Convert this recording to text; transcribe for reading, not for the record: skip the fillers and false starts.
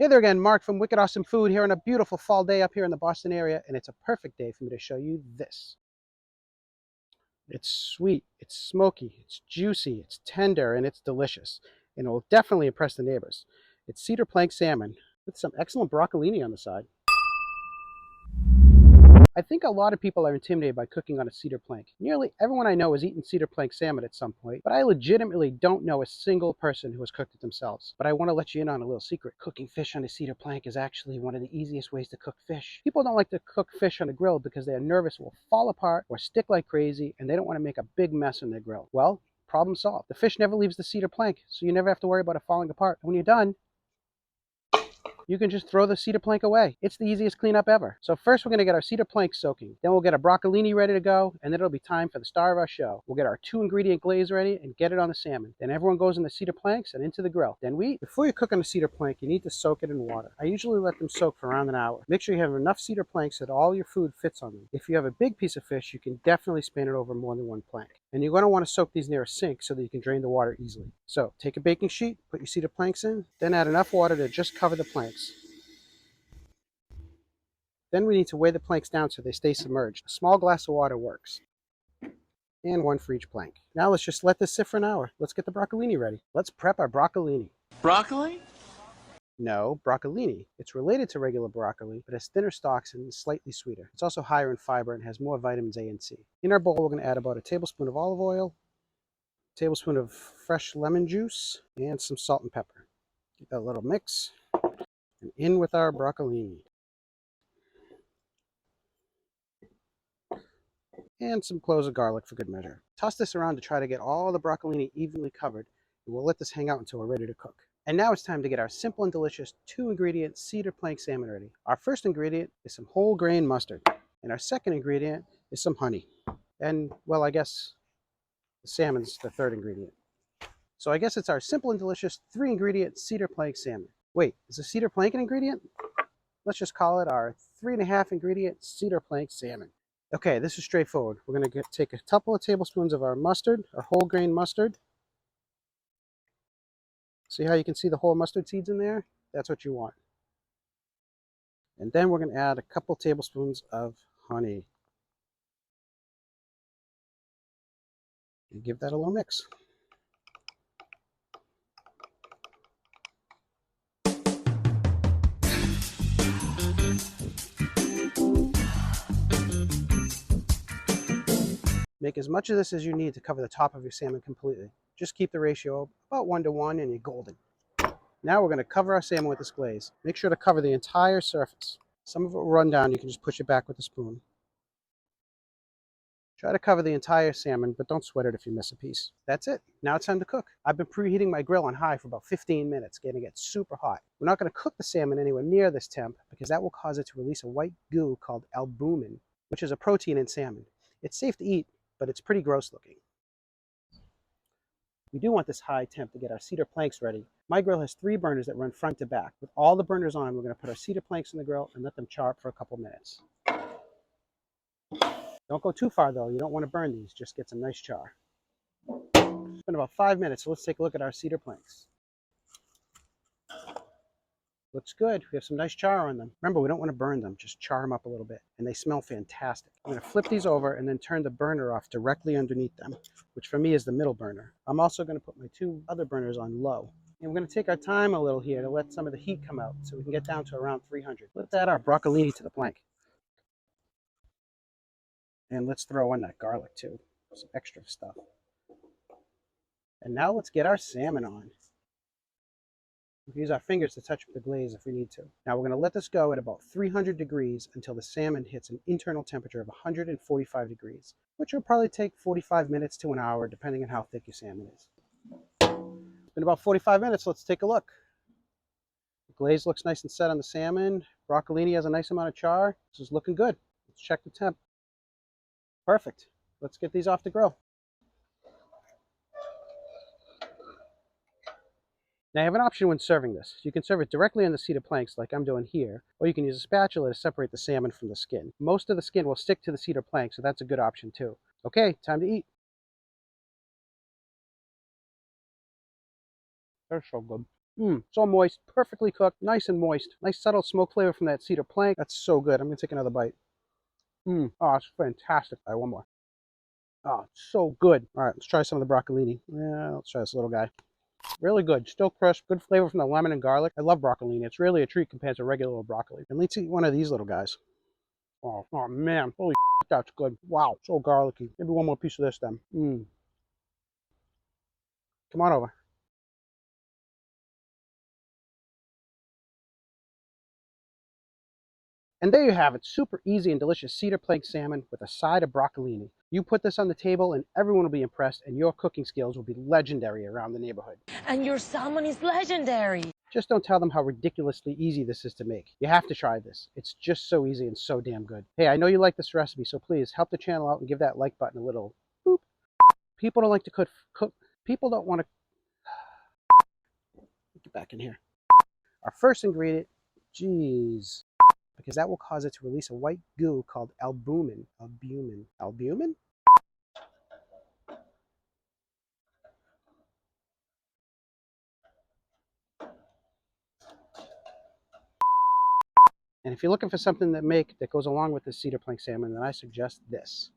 Hey there again, Mark from Wicked Awesome Food here on a beautiful fall day up here in the Boston area, and it's a perfect day for me to show you this. It's sweet, it's smoky, it's juicy, it's tender, and it's delicious, and it will definitely impress the neighbors. It's cedar plank salmon with some excellent broccolini on the side. I think a lot of people are intimidated by cooking on a cedar plank. Nearly everyone I know has eaten cedar plank salmon at some point, but I legitimately don't know a single person who has cooked it themselves. But I want to let you in on a little secret. Cooking fish on a cedar plank is actually one of the easiest ways to cook fish. People don't like to cook fish on a grill because they are nervous it will fall apart or stick like crazy, and they don't want to make a big mess on their grill. Well, problem solved. The fish never leaves the cedar plank, so you never have to worry about it falling apart. And when you're done, you can just throw the cedar plank away. It's the easiest cleanup ever. So first we're going to get our cedar plank soaking. Then we'll get our broccolini ready to go, and then it'll be time for the star of our show. We'll get our 2-ingredient glaze ready and get it on the salmon. Then everyone goes in the cedar planks and into the grill. Then we eat. Before you cook on a cedar plank, you need to soak it in water. I usually let them soak for around an hour. Make sure you have enough cedar planks that all your food fits on them. If you have a big piece of fish, you can definitely span it over more than one plank. And you're going to want to soak these near a sink so that you can drain the water easily. So take a baking sheet, put your cedar planks in, then add enough water to just cover the planks. Then we need to weigh the planks down so they stay submerged. A small glass of water works. And one for each plank. Now let's just let this sit for an hour. Let's get the broccolini ready. Let's prep our broccolini. Broccoli? No, broccolini. It's related to regular broccoli, but has thinner stalks and is slightly sweeter. It's also higher in fiber and has more vitamins A and C. In our bowl, we're going to add about a tablespoon of olive oil, a tablespoon of fresh lemon juice, and some salt and pepper. Get that little mix, and in with our broccolini. And some cloves of garlic for good measure. Toss this around to try to get all the broccolini evenly covered, and we'll let this hang out until we're ready to cook. And now it's time to get our simple and delicious 2-ingredient cedar plank salmon ready. Our first ingredient is some whole grain mustard, and our second ingredient is some honey. And, well, I guess the salmon's the third ingredient. So I guess it's our simple and delicious 3-ingredient cedar plank salmon. Wait, is the cedar plank an ingredient? Let's just call it our 3.5-ingredient cedar plank salmon. Okay, this is straightforward. We're going to take a couple of tablespoons of our mustard, our whole grain mustard. See how you can see the whole mustard seeds in there? That's what you want. And then we're going to add a couple tablespoons of honey. And give that a little mix. Make as much of this as you need to cover the top of your salmon completely. Just keep the ratio about 1-to-1 and you're golden. Now we're going to cover our salmon with this glaze. Make sure to cover the entire surface. Some of it will run down. You can just push it back with a spoon. Try to cover the entire salmon, but don't sweat it if you miss a piece. That's it. Now it's time to cook. I've been preheating my grill on high for about 15 minutes, getting it super hot. We're not going to cook the salmon anywhere near this temp because that will cause it to release a white goo called albumin, which is a protein in salmon. It's safe to eat, but it's pretty gross looking. We do want this high temp to get our cedar planks ready. My grill has 3 burners that run front to back. With all the burners on, we're going to put our cedar planks in the grill and let them char up for a couple minutes. Don't go too far though, you don't want to burn these, just get some nice char. It's been about 5 minutes, so let's take a look at our cedar planks. Looks good. We have some nice char on them. Remember, we don't want to burn them, just char them up a little bit. And they smell fantastic. I'm going to flip these over and then turn the burner off directly underneath them, which for me is the middle burner. I'm also going to put my 2 other burners on low. And we're going to take our time a little here to let some of the heat come out so we can get down to around 300. Let's add our broccolini to the plank. And let's throw in that garlic too, some extra stuff. And now let's get our salmon on. We can use our fingers to touch the glaze if we need to. Now we're going to let this go at about 300 degrees until the salmon hits an internal temperature of 145 degrees, which will probably take 45 minutes to an hour, depending on how thick your salmon is. It's been about 45 minutes. Let's take a look. The glaze looks nice and set on the salmon. Broccolini has a nice amount of char. This is looking good. Let's check the temp. Perfect. Let's get these off the grill. Now you have an option when serving this. You can serve it directly on the cedar planks like I'm doing here, or you can use a spatula to separate the salmon from the skin. Most of the skin will stick to the cedar plank, so that's a good option too. Okay, time to eat. They're so good. So moist, perfectly cooked, nice and moist. Nice subtle smoke flavor from that cedar plank. That's so good. I'm gonna take another bite. Oh, it's fantastic. All right, one more. Oh, it's so good. All right, let's try some of the broccolini. Yeah, let's try this little guy. Really good. Still crisp. Good flavor from the lemon and garlic. I love broccolini. It's really a treat compared to regular old broccoli. And let's eat one of these little guys. Oh man. Holy shit, that's good. Wow, so garlicky. Maybe one more piece of this then. Come on over. And there you have it. Super easy and delicious cedar plank salmon with a side of broccolini. You put this on the table and everyone will be impressed and your cooking skills will be legendary around the neighborhood. And your salmon is legendary. Just don't tell them how ridiculously easy this is to make. You have to try this. It's just so easy and so damn good. Hey, I know you like this recipe, so please help the channel out and give that like button a little boop. People don't like to cook. People don't want to. Get back in here. Our first ingredient, geez, because that will cause it to release a white goo called albumin. Albumin? And if you're looking for something that goes along with the cedar plank salmon, then I suggest this.